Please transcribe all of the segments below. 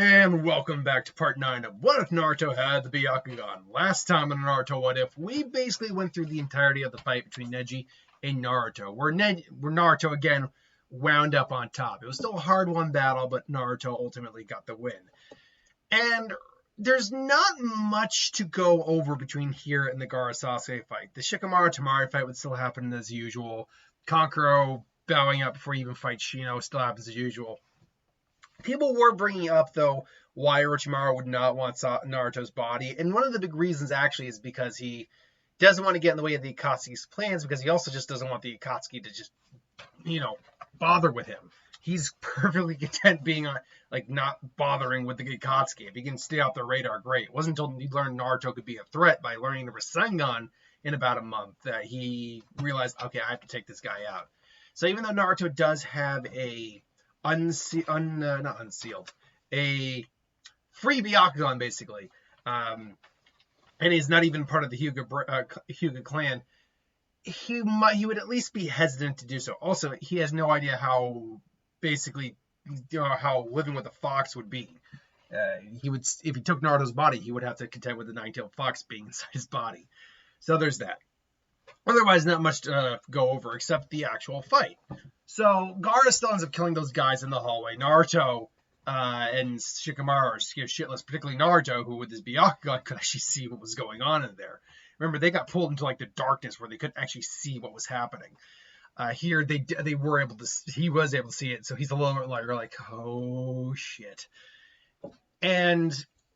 And welcome back to part 9 of What If Naruto Had the Byakugan. Last time in Naruto What If, we basically went through the entirety of the fight between Neji and Naruto, where Naruto again wound up on top. It was still a hard-won battle, but Naruto ultimately got the win. And there's not much to go over between here and the Garra Sasuke fight. The Shikamaru Tamari fight would still happen as usual. Kankuro bowing out before he even fights Shino still happens as usual. People were bringing up, though, why Orochimaru would not want Naruto's body. And one of the big reasons, actually, is because he doesn't want to get in the way of the Akatsuki's plans, because he also just doesn't want the Akatsuki to just, bother with him. He's perfectly content being, not bothering with the Akatsuki. If he can stay off the radar, great. It wasn't until he learned Naruto could be a threat by learning the Rasengan in about a month that he realized, okay, I have to take this guy out. So even though Naruto does have a not unsealed, a free Byakugan, basically, and he's not even part of the Hyuga clan, he would at least be hesitant to do so. Also, he has no idea how how living with a fox would be. He would, if he took Naruto's body, he would have to contend with the nine-tailed fox being inside his body. So there's that. Otherwise, not much to go over except the actual fight. So Garra still ends up killing those guys in the hallway. Naruto and Shikamaru are scared shitless, particularly Naruto, who with his Byakugan could actually see what was going on in there. Remember, they got pulled into the darkness where they couldn't actually see what was happening. Here, they were able to. He was able to see it, so he's a little bit like, oh shit. And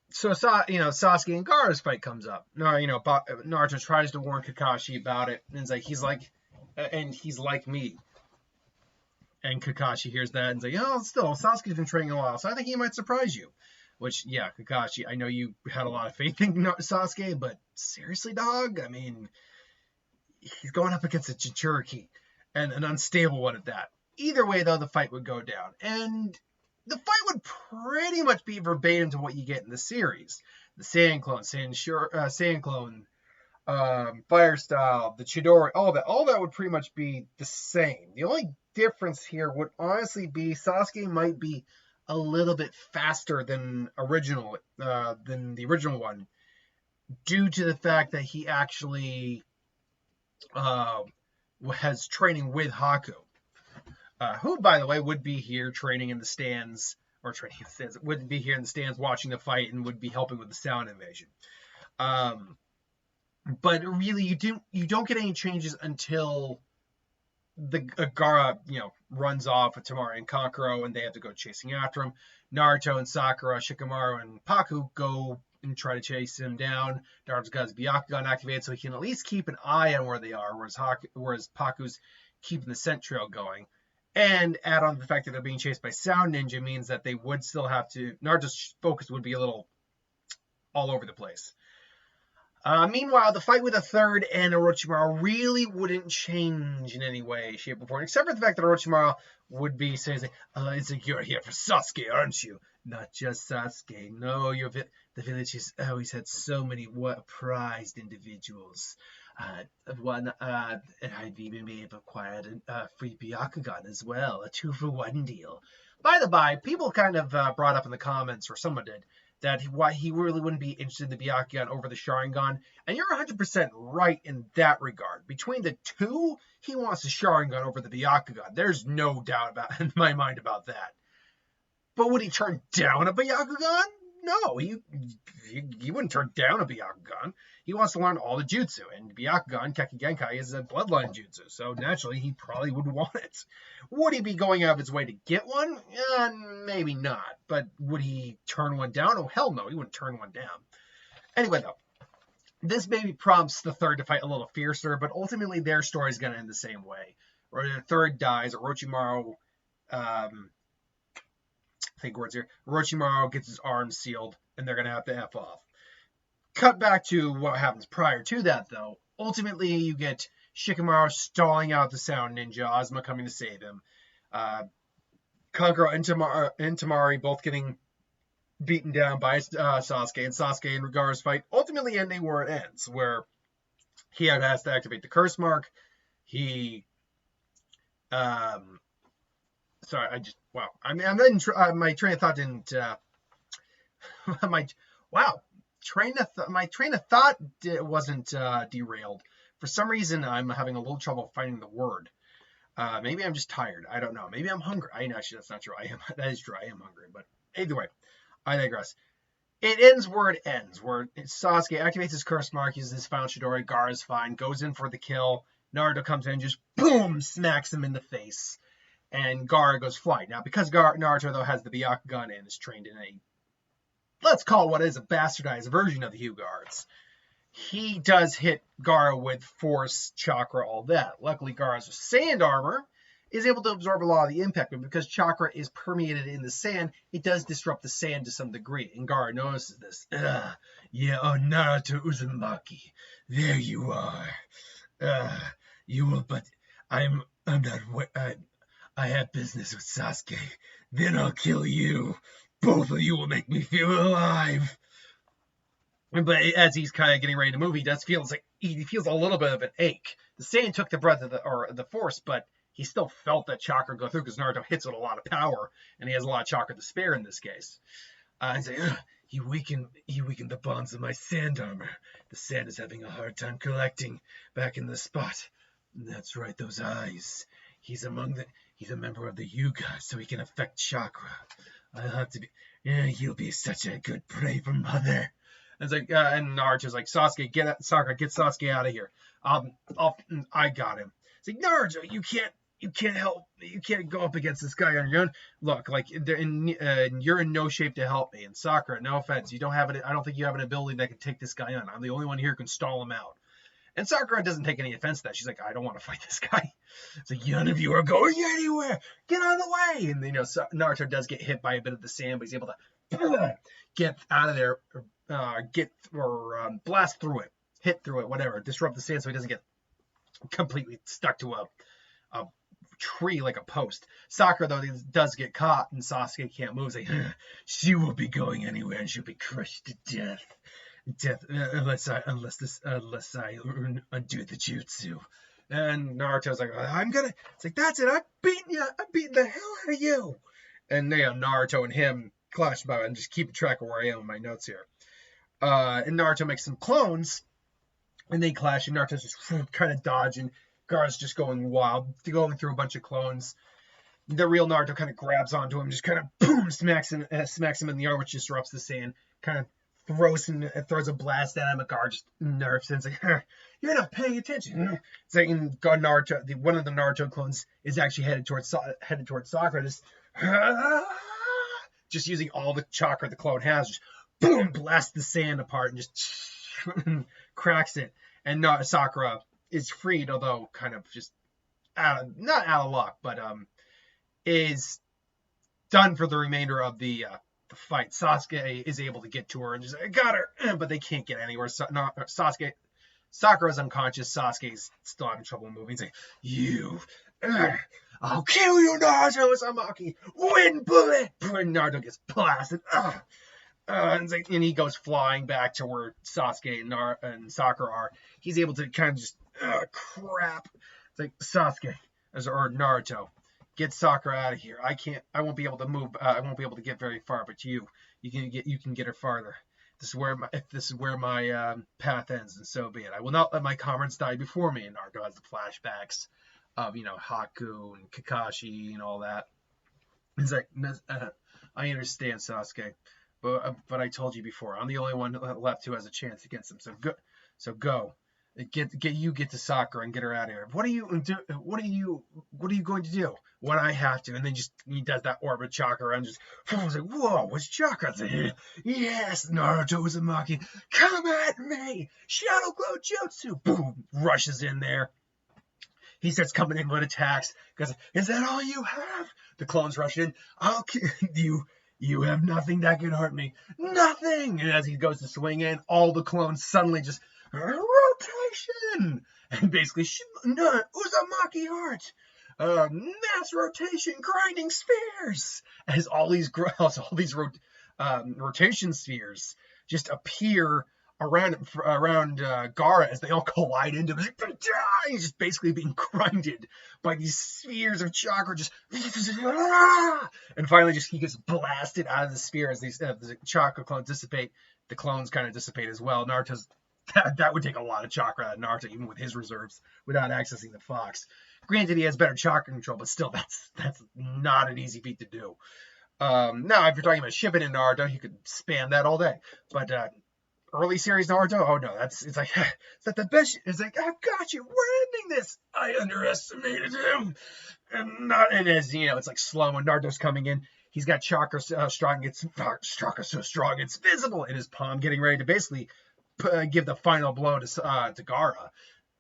so, Sasuke and Garra's fight comes up. Naruto tries to warn Kakashi about it, and he's like me. And Kakashi hears that and still, Sasuke's been training a while, so I think he might surprise you. Which, yeah, Kakashi, I know you had a lot of faith in Sasuke, but seriously, dog? I mean, he's going up against a Jinchuriki, and an unstable one at that. Either way, though, the fight would go down. And the fight would pretty much be verbatim to what you get in the series. The Saiyan Clone, Fire Style, the Chidori, all that would pretty much be the same. The only difference here would honestly be Sasuke might be a little bit faster than the original one, due to the fact that he actually has training with Haku, who, by the way, would be here training in the stands, would be here in the stands watching the fight and would be helping with the sound invasion. But really, you don't get any changes until the Garra, runs off with Tamari and Kankuro, and they have to go chasing after him. Naruto and Sakura, Shikamaru, and Haku go and try to chase him down. Naruto's got his Byakugan activated, so he can at least keep an eye on where they are, whereas Haku's keeping the scent trail going. And add on the fact that they're being chased by Sound Ninja means that they would still have to. Naruto's focus would be a little all over the place. Meanwhile, the fight with a third and Orochimaru really wouldn't change in any way, shape, or form, except for the fact that Orochimaru would be saying, it's like, you're here for Sasuke, aren't you? Not just Sasuke. No, the village has always had so many prized individuals. And I've even been able to acquire a free Byakugan as well, a 2-for-1 deal. By the by, people kind of brought up in the comments, or someone did, that why he really wouldn't be interested in the Byakugan over the Sharingan. And you're 100% right in that regard. Between the two, he wants the Sharingan over the Byakugan. There's no doubt in my mind about that. But would he turn down a Byakugan? No, he wouldn't turn down a Byakugan. He wants to learn all the jutsu, and Byakugan, Keki Genkai, is a bloodline jutsu, so naturally he probably would want it. Would he be going out of his way to get one? Maybe not, but would he turn one down? Oh, hell no, he wouldn't turn one down. Anyway, though, this maybe prompts the third to fight a little fiercer, but ultimately their story is going to end the same way. Or the third dies, Orochimaru, Orochimaru gets his arms sealed, and they're going to have to F off. Cut back to what happens prior to that, though. Ultimately, you get Shikamaru stalling out the Sound Ninja, Ozma coming to save him. Kankuro and Tamari both getting beaten down by Sasuke, and Sasuke and Garra's fight ultimately ending where it ends, where he has to activate the curse mark. My train of thought didn't my wow, my train of thought wasn't derailed. For some reason, I'm having a little trouble finding the word. Maybe I'm just tired. I don't know. Maybe I'm hungry. Actually, that's not true. That is true. I am hungry. But either way, I digress. It ends where it ends, where Sasuke activates his curse mark, uses his final Chidori, Garra's fine, goes in for the kill. Naruto comes in and just boom, smacks him in the face. And Garra goes flying. Now, because Naruto, though, has the Byakugan and is trained in let's call it what is a bastardized version of the Hyugards, he does hit Garra with force, chakra, all that. Luckily, Garra's sand armor is able to absorb a lot of the impact, but because chakra is permeated in the sand, it does disrupt the sand to some degree, and Garra notices this. Yeah, Naruto Uzumaki, there you are. You will, but I'm not, I have business with Sasuke, then I'll kill you. Both of you will make me feel alive. But as he's kind of getting ready to move, he feels a little bit of an ache. The sand took the breath of the force, but he still felt that chakra go through because Naruto hits with a lot of power, and he has a lot of chakra to spare in this case. And say, he weakened the bonds of my sand armor. The sand is having a hard time collecting back in the spot. And that's right, those eyes. He's a member of the Hyuga, so he can affect chakra. I'll have to be. He'll be such a good prey for Mother. And Naruto's like, Sasuke, get Sasuke out of here. I got him. It's like, Naruto, you can't go up against this guy on your own. Look, like you're in no shape to help me. And Sakura, no offense, I don't think you have an ability that can take this guy on. I'm the only one here who can stall him out. And Sakura doesn't take any offense to that. She's like, I don't want to fight this guy. It's like, none of you are going anywhere. Get out of the way. And Naruto does get hit by a bit of the sand, but he's able to get out of there, blast through it, hit through it, whatever, disrupt the sand so he doesn't get completely stuck to a tree like a post. Sakura, though, does get caught, and Sasuke can't move. It's like, she won't be going anywhere, and she'll be crushed to death. Unless I undo the jutsu. And Naruto's like, it's like, that's it, I'm beating the hell out of you. And Naruto and him clash about it, and just keep track of where I am in my notes here. And Naruto makes some clones, and they clash, and Naruto's just kind of dodging. Garra's just going wild, going through a bunch of clones. The real Naruto kind of grabs onto him, just kind of boom, smacks him in the arm, which disrupts the sand, kind of throws a blast at him. Garra just nerfs him. It's like, you're not paying attention. It's like Naruto, one of the Naruto clones is actually headed towards Sakura, just using all the chakra the clone has, just boom, blast the sand apart and just cracks it. And Sakura is freed, although kind of just not out of luck, but is done for the remainder of the fight. Sasuke is able to get to her and just, I got her, but they can't get anywhere. Sakura's unconscious. Sasuke's still having trouble moving. He's like, I'll kill you, Naruto Uzumaki. Wind bullet. And Naruto gets blasted. And he goes flying back to where Sasuke and Sakura are. He's able to kind of just, crap. It's like, Sasuke, or Naruto, get Sakura out of here. I won't be able to move. I won't be able to get very far, but you can get her farther. If this is where my path ends, and so be it. I will not let my comrades die before me. And Naruto has the flashbacks of, Haku and Kakashi and all that. He's like, I understand, Sasuke, but I told you before, I'm the only one left who has a chance against him. So go. Get to Sakura and get her out of here. What are you going to do? What I have to. And then he does that orbit chakra and just, I was like, whoa, what's chakra? Yes, Naruto Uzumaki, come at me! Shadow Glow Jutsu! Boom! Rushes in there. He starts coming in with attacks. Goes, is that all you have? The clones rush in. I'll kill you. You have nothing that can hurt me. Nothing! And as he goes to swing in, all the clones suddenly just, rotation! And basically, Uzumaki Heart! Mass rotation, grinding spheres! As all these rotation spheres just appear around Garra as they all collide into him. He's just basically being grinded by these spheres of chakra, just and finally just he gets blasted out of the sphere as these the chakra clones dissipate. The clones kind of dissipate as well. Naruto's that would take a lot of chakra out of Naruto, even with his reserves, without accessing the fox. Granted, he has better chakra control, but still, that's not an easy feat to do. Now, if you're talking about shipping in Naruto, you could spam that all day. But early series Naruto, oh no, it's like it's like the best. It's like I've got you. We're ending this. I underestimated him, and as you know, it's like slow when Naruto's coming in. He's got chakra strong. It's chakra so strong it's visible in his palm, getting ready to basically give the final blow to Garra,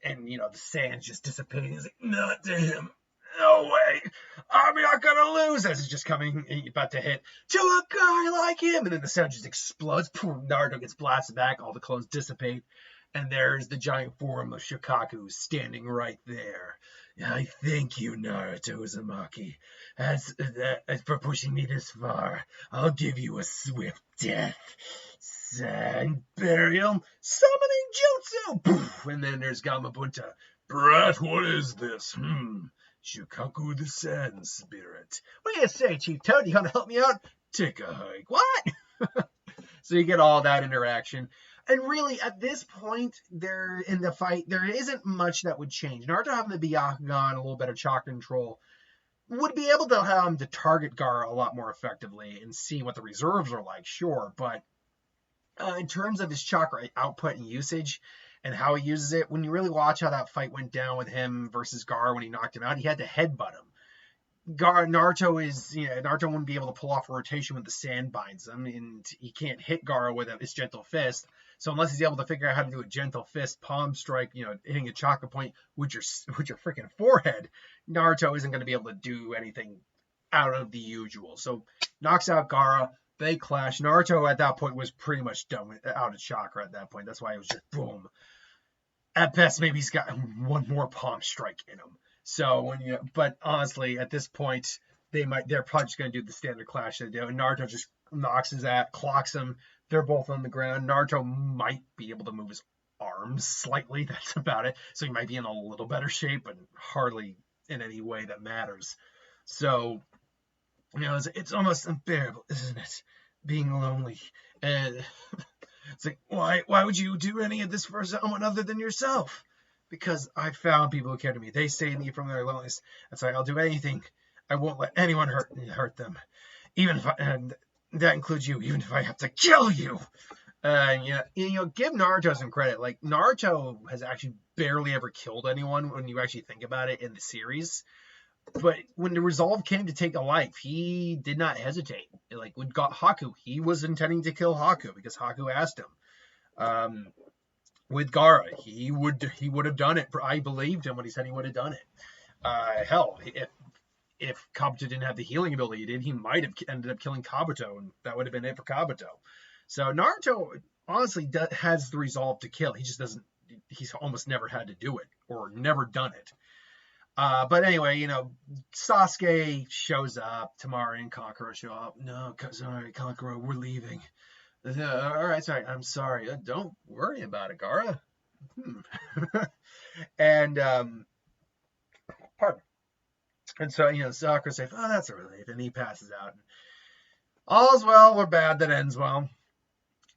and you know the sand's just dissipating. He's like, not to him. No way! I'm not gonna lose as it's just coming, about to hit to a guy like him, and then the sound just explodes. Naruto gets blasted back, all the clones dissipate, and there's the giant form of Shukaku standing right there. I thank you, Naruto Uzumaki, as for pushing me this far. I'll give you a swift death. Sand burial, summoning jutsu, and then there's Gamabunta. Brat, what is this? Shukaku the Sand Spirit. What do you say, Chief Toad? You want to help me out? Take a hike. What? So you get all that interaction. And really, at this point, there in the fight, there isn't much that would change. Naruto having the Byakugan, a little better chakra control, would be able to target Garra a lot more effectively and see what the reserves are like, sure. But in terms of his chakra output and usage, and how he uses it, when you really watch how that fight went down with him versus Garra when he knocked him out, he had to headbutt him. Naruto wouldn't be able to pull off a rotation when the sand binds him, and he can't hit Garra with his gentle fist. So unless he's able to figure out how to do a gentle fist palm strike, hitting a chakra point with your freaking forehead, Naruto isn't going to be able to do anything out of the usual. So knocks out Garra. They clash. Naruto at that point was pretty much done out of chakra at that point. That's why it was just boom. At best, maybe he's got one more palm strike in him. So but honestly, at this point, they're probably just going to do the standard clash they do. And Naruto just knocks his ass, clocks him. They're both on the ground. Naruto might be able to move his arms slightly. That's about it. So he might be in a little better shape, but hardly in any way that matters. So, it's almost unbearable, isn't it? Being lonely. And it's like, why would you do any of this for someone other than yourself? Because I found people who care to me. They save me from their loneliness. That's why I'll do anything. I won't let anyone hurt them. Even if and that includes you, even if I have to kill you. Give Naruto some credit. Like, Naruto has actually barely ever killed anyone when you actually think about it in the series. But when the resolve came to take a life, he did not hesitate. Like, when got Haku, he was intending to kill Haku because Haku asked him. With Garra, he would have done it. I believed him when he said he would have done it. Hell, if Kabuto didn't have the healing ability he did, he might have ended up killing Kabuto, and that would have been it for Kabuto. So Naruto honestly has the resolve to kill. He just doesn't. He's almost never had to do it or never done it. But anyway, Sasuke shows up. Tamari and Kakura show up. No, sorry, Kakura, we're leaving. All right, sorry. I'm sorry. Don't worry about it, Garra. And pardon. And so Sakura says, "Oh, that's a relief," and he passes out. All's well or bad that ends well.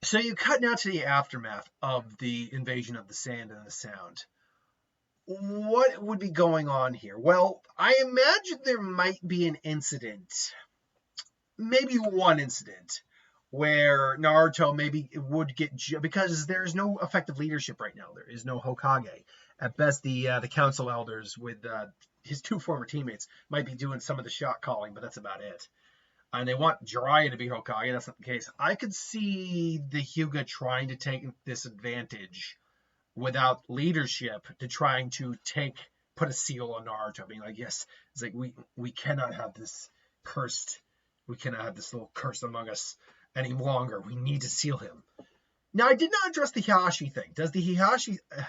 So you cut now to the aftermath of the invasion of the sand and the sound. What would be going on here? Well, I imagine there might be an incident, maybe one incident, where Naruto maybe would get, because there's no effective leadership right now. There is no Hokage. At best, the council elders with his two former teammates might be doing some of the shot calling, but that's about it. And they want Jiraiya to be Hokage. That's not the case. I could see the Hyuga trying to take this advantage without leadership to trying to put a seal on Naruto, being like, yes, it's like we cannot have this little curse among us any longer. We need to seal him. Now, I did not address the Hiyashi thing. Does the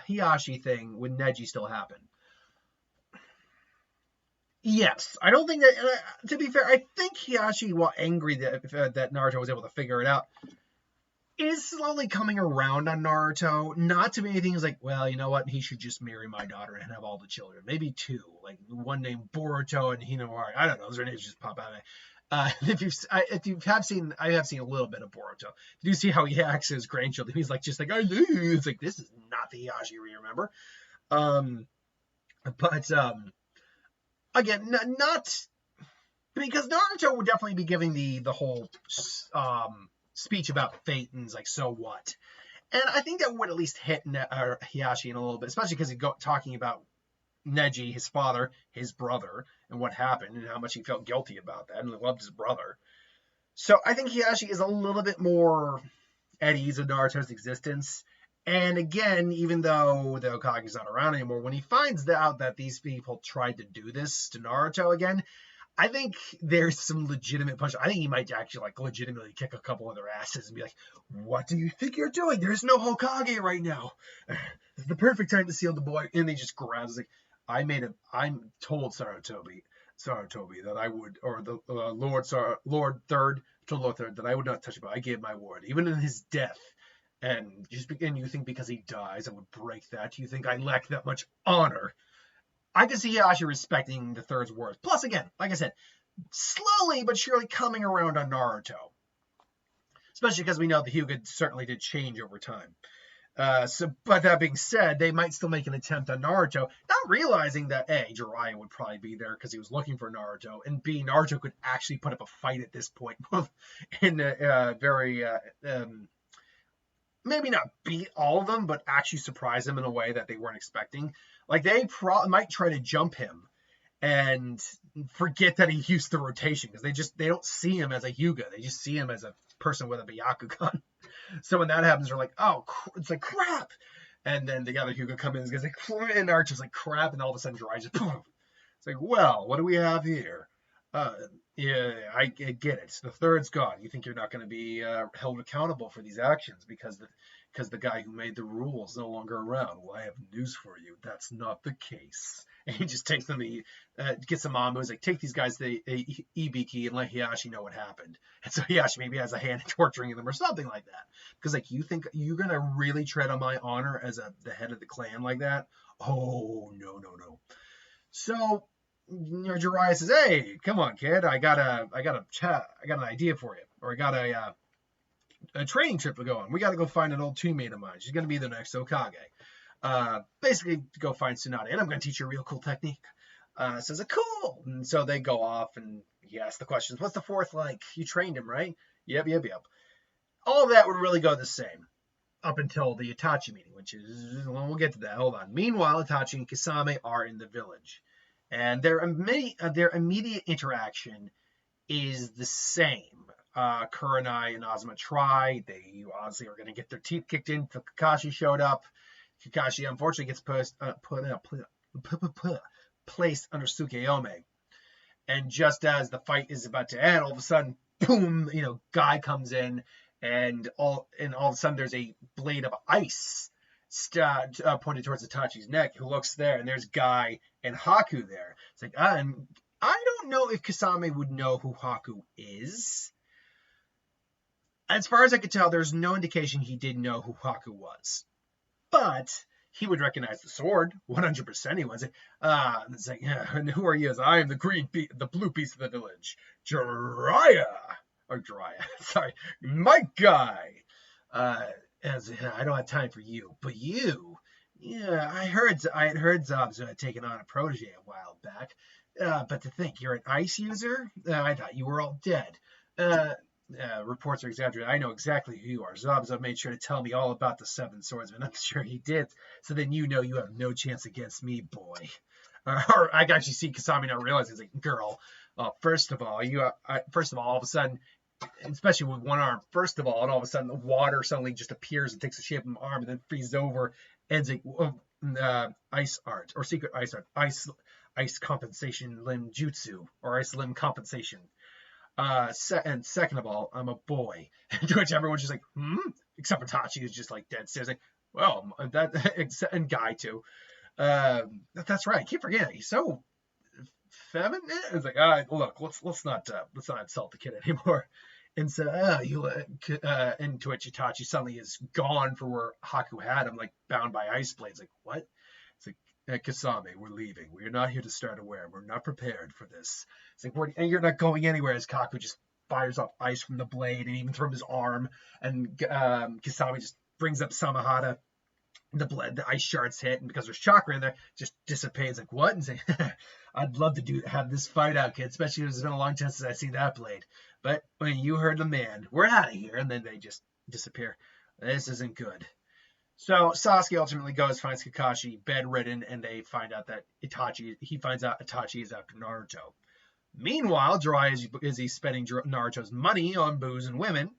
Hiyashi thing with Neji still happen? Yes. I don't think that, to be fair, I think Hiyashi, while angry that Naruto was able to figure it out, is slowly coming around on Naruto. Not to many things like, well, you know what? He should just marry my daughter and have all the children. Maybe two, like one named Boruto and Hinamari. I don't know. Those are names just pop out of me. If you have seen, I have seen a little bit of Boruto. You do see how he acts to his grandchildren. He's like, just like, it's like, this is not the Hiyashi we remember. But again, not because Naruto would definitely be giving the whole speech about fate and like, so what? And I think that would at least hit Hiyashi in a little bit, especially because he's talking about Neji, his father, his brother, and what happened, and how much he felt guilty about that, and he loved his brother. So I think Hiyashi is a little bit more at ease with Naruto's existence. And again, even though the Hokage's not around anymore, when he finds out that these people tried to do this to Naruto again, I think there's some legitimate punch. I think he might actually like legitimately kick a couple of their asses and be like, "What do you think you're doing? There's no Hokage right now. It's the perfect time to seal the boy." And he just grabs like, I'm told Sarutobi that I would, or the Lord Third told Lord Third that I would not touch him. I gave my word, even in his death. And you think because he dies, I would break that? You think I lack that much honor? I can see Hiyashi respecting the Third's words. Plus, again, like I said, slowly but surely coming around on Naruto. Especially because we know the Hyuga certainly did change over time. But that being said, they might still make an attempt on Naruto, not realizing that A, Jiraiya would probably be there because he was looking for Naruto, and B, Naruto could actually put up a fight at this point, in a very maybe not beat all of them, but actually surprise them in a way that they weren't expecting. Like, they might try to jump him and forget that he used the rotation, because they don't see him as a Hyuga. They just see him as a person with a Byakugan. So when that happens, they're like, oh, it's like, crap. And then the other Hyuga come in and goes like, and Archer's like, crap. And all of a sudden, Jiraiya just, boom. It's like, well, what do we have here? Yeah, I get it. The Third's gone. You think you're not going to be held accountable for these actions because the guy who made the rules is no longer around. Well, I have news for you. That's not the case. And he just takes them, gets them on, like, take these guys to Ibiki and let Hiyashi know what happened. And so Hiyashi maybe has a hand in torturing them or something like that. Because, like, you think you're going to really tread on my honor as the head of the clan like that? Oh, no. So, Jiraiya says, hey, come on, kid. I got an idea for you. Or I got a training trip to go on. We got to go find an old teammate of mine. She's going to be the next Hokage. Basically, to go find Tsunade, and I'm going to teach you a real cool technique. Says, cool. And so they go off, and he asks the questions. What's the fourth like? You trained him, right? Yep. All of that would really go the same up until the Itachi meeting, which is, well, we'll get to that. Hold on. Meanwhile, Itachi and Kisame are in the village, and their immediate interaction is the same. Kurenai and Azuma try. They honestly are going to get their teeth kicked in if Kakashi showed up. Kakashi unfortunately gets placed under Tsukuyomi. And just as the fight is about to end, all of a sudden, boom, Guy comes in, and all of a sudden there's a blade of ice pointed towards Itachi's neck, who looks there, and there's Guy and Haku there. It's like, and I don't know if Kisame would know who Haku is. As far as I could tell, there's no indication he did know who Haku was. But he would recognize the sword, 100% he was. It's like, yeah, and who are you? I am the blue beast of the village, Jiraiya. Sorry, my guy. I don't have time for you, but you. Yeah, I had heard Zobzo had taken on a protege a while back. But to think, you're an ice user? I thought you were all dead. Reports are exaggerated. I know exactly who you are. Zobzo made sure to tell me all about the Seven Swordsmen. I'm sure he did. So then you have no chance against me, boy. Or I can actually see Kisame now realizing, like, girl, first of all, all of a sudden, especially with one arm, and all of a sudden the water suddenly just appears and takes the shape of an arm and then freezes over, and it's like, ice art, or secret ice art, ice compensation limb jutsu, or ice limb compensation. And second of all, I'm a boy. To which everyone's just like, except for Tachi, who's just like dead serious, like, well, and Guy too. That's right. I keep forgetting. He's so feminine. It's like, look, let's not insult the kid anymore. And so, into which Itachi suddenly is gone for where Haku had him, like bound by ice blades. Like, what? It's like, Kisame, we're leaving. We are not here to start a war. We're not prepared for this. It's like, and you're not going anywhere, as Kaku just fires off ice from the blade and even from his arm. And Kisame just brings up Samahata. The ice shards hit, and because there's chakra in there, just dissipates. Like, what? And say, I'd love to have this fight out, kid, especially because it's been a long time since I've seen that blade. But when you heard the man, we're out of here. And then they just disappear. This isn't good. So Sasuke ultimately goes, finds Kakashi bedridden, and they find out that he finds out Itachi is after Naruto. Meanwhile, Jiraiya is busy spending Naruto's money on booze and women,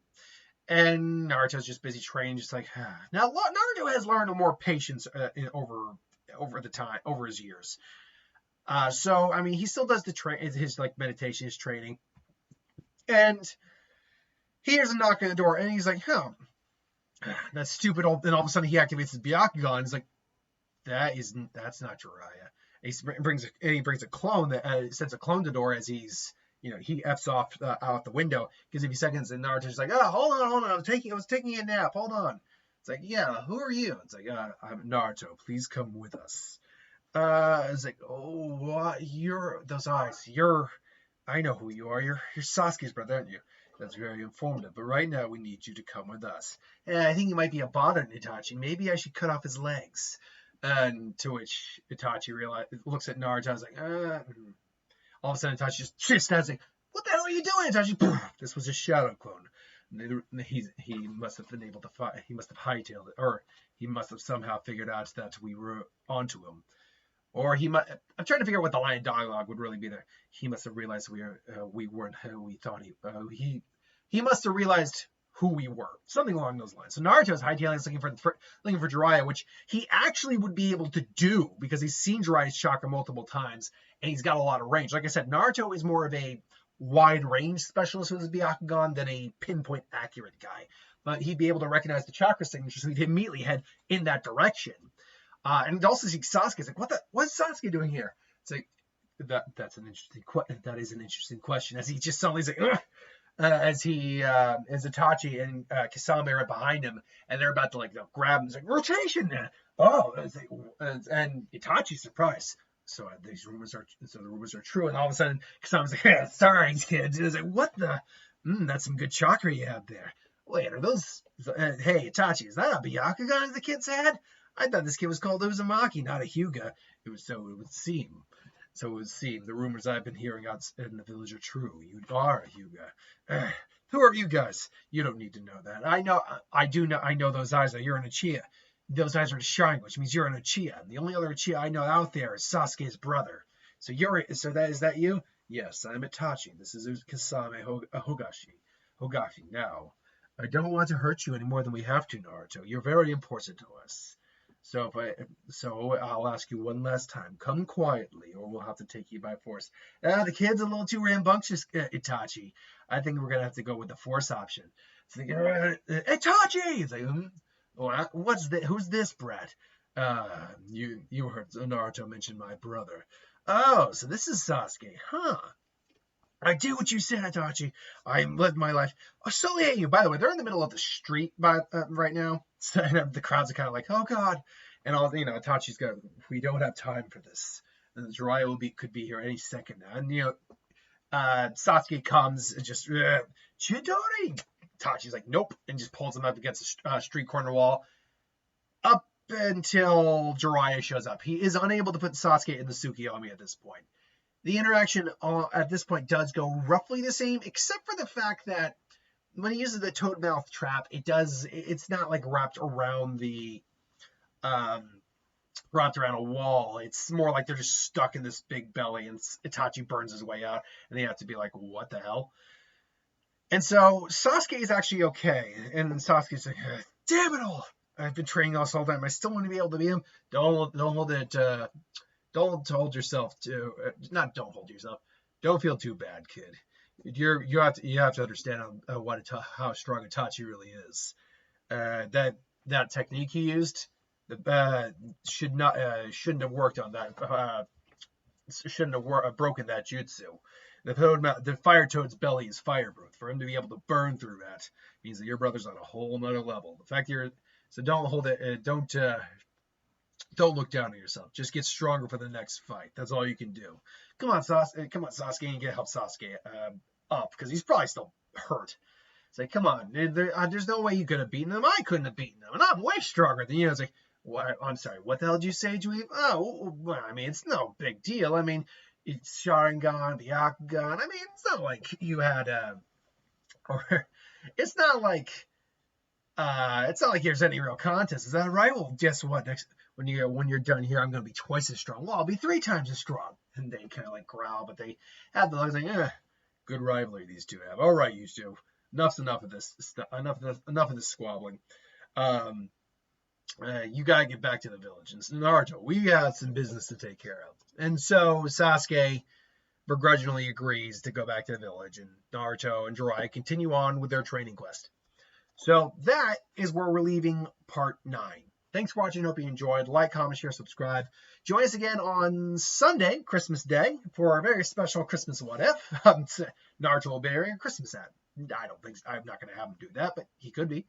and Naruto's just busy training, just like, Now, Naruto has learned more patience over his years. So, I mean, he still does his like meditation, his training, and he hears a knock on the door, and he's like, that's stupid. And all of a sudden he activates his Byakugan. He's like, that's not Jiraiya. He brings a clone that sends a clone to the door as he F's off out the window. Gives him a few seconds, and Naruto's like, hold on. I was taking a nap. Hold on. It's like, yeah, who are you? It's like, I'm Naruto. Please come with us. It's like, oh, what? Those eyes. I know who you are. You're Sasuke's brother, aren't you? That's very informative. But right now, we need you to come with us. And I think he might be a bother, Itachi. Maybe I should cut off his legs. And to which Itachi looks at Naruto and is like, All of a sudden, Itachi just stands like, what the hell are you doing, Itachi? This was a shadow clone. He must have been able to fight. He must have hightailed it. Or he must have somehow figured out that we were onto him. Or I'm trying to figure out what the line of dialogue would really be there. He must have realized we weren't who we thought he must have realized who we were. Something along those lines. So Naruto's hightailing is looking for Jiraiya, which he actually would be able to do because he's seen Jiraiya's chakra multiple times and he's got a lot of range. Like I said, Naruto is more of a wide range specialist with his Byakugan than a pinpoint accurate guy. But he'd be able to recognize the chakra signature, so he'd immediately head in that direction. And also see Sasuke. It's like, what's Sasuke doing here? It's like, that is an interesting question. As he just suddenly is like, as Itachi and Kisame are behind him, and they're about to grab him. It's like, rotation. And Itachi's surprised. So the rumors are true. And all of a sudden, Kisame's like, sorry, kids. And it's like, what the? That's some good chakra you have there. Wait, are those? Hey, Itachi, is that a Byakugan as the kid said? I thought this kid was called Uzumaki, not a Hyuga. So it would seem. The rumors I've been hearing out in the village are true. You are a Hyuga. Who are you guys? You don't need to know that. I know those eyes. You're an Uchiha. Those eyes are shining, which means you're an Uchiha. And the only other Uchiha I know out there is Sasuke's brother. So is that you? Yes, I'm Itachi. This is Kisame Hogashi. Now, I don't want to hurt you any more than we have to, Naruto. You're very important to us. So I'll ask you one last time. Come quietly, or we'll have to take you by force. The kid's a little too rambunctious, Itachi. I think we're gonna have to go with the force option. It's like, Itachi! It's like, what's this? Who's this brat? You heard Naruto mention my brother. Oh, so this is Sasuke, huh? I do what you said, Itachi. I lived my life. So yeah, you. By the way, they're in the middle of the street right now. So, the crowds are kind of like, oh god, and Itachi's got. We don't have time for this. And Jiraiya could be here any second now. And Sasuke comes and just Chidori. Itachi's like, nope, and just pulls him up against a street corner wall. Up until Jiraiya shows up, he is unable to put Sasuke in the Tsukiyomi at this point. The interaction at this point does go roughly the same, except for the fact that when he uses the toad mouth trap, it's not like wrapped around a wall. It's more like they're just stuck in this big belly, and Itachi burns his way out, and they have to be like, what the hell? And so Sasuke is actually okay, and Sasuke's like, damn it all! I've been training us all the time. I still want to be able to be him. Don't hold yourself to not don't hold yourself. Don't feel too bad, kid. You have to understand how strong Itachi really is. That technique he used shouldn't have worked on that. Shouldn't have broken that jutsu. The fire toad's belly is fireproof. For him to be able to burn through that means that your brother's on a whole nother level. The fact so don't hold it. Don't look down on yourself. Just get stronger for the next fight. That's all you can do. Come on, Sasuke, and get help Sasuke up because he's probably still hurt. It's like, come on, there's no way you could have beaten him. I couldn't have beaten him, and I'm way stronger than you. It's like, what? I'm sorry. What the hell did you say, Dweeb? Oh, well, I mean, it's no big deal. I mean, it's Sharingan, Byakugan. I mean, it's not like you had or it's not like there's any real contest. Is that right? Well, guess what? When you're done here, I'm gonna be twice as strong. Well, I'll be 3 times as strong. And they kind of like growl, but they have the look like, good rivalry these two have. All right, you two. Enough of this. Enough of this squabbling. You gotta get back to the village. And Naruto, we got some business to take care of. And so Sasuke begrudgingly agrees to go back to the village, and Naruto and Jiraiya continue on with their training quest. So that is where we're leaving part 9. Thanks for watching. Hope you enjoyed. Like, comment, share, subscribe. Join us again on Sunday, Christmas Day, for our very special Christmas What If. Naruto will be wearing a Christmas hat. I don't think so. I'm not going to have him do that, but he could be.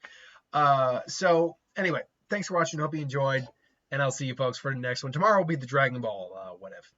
So anyway, thanks for watching. Hope you enjoyed, and I'll see you folks for the next one. Tomorrow will be the Dragon Ball What If.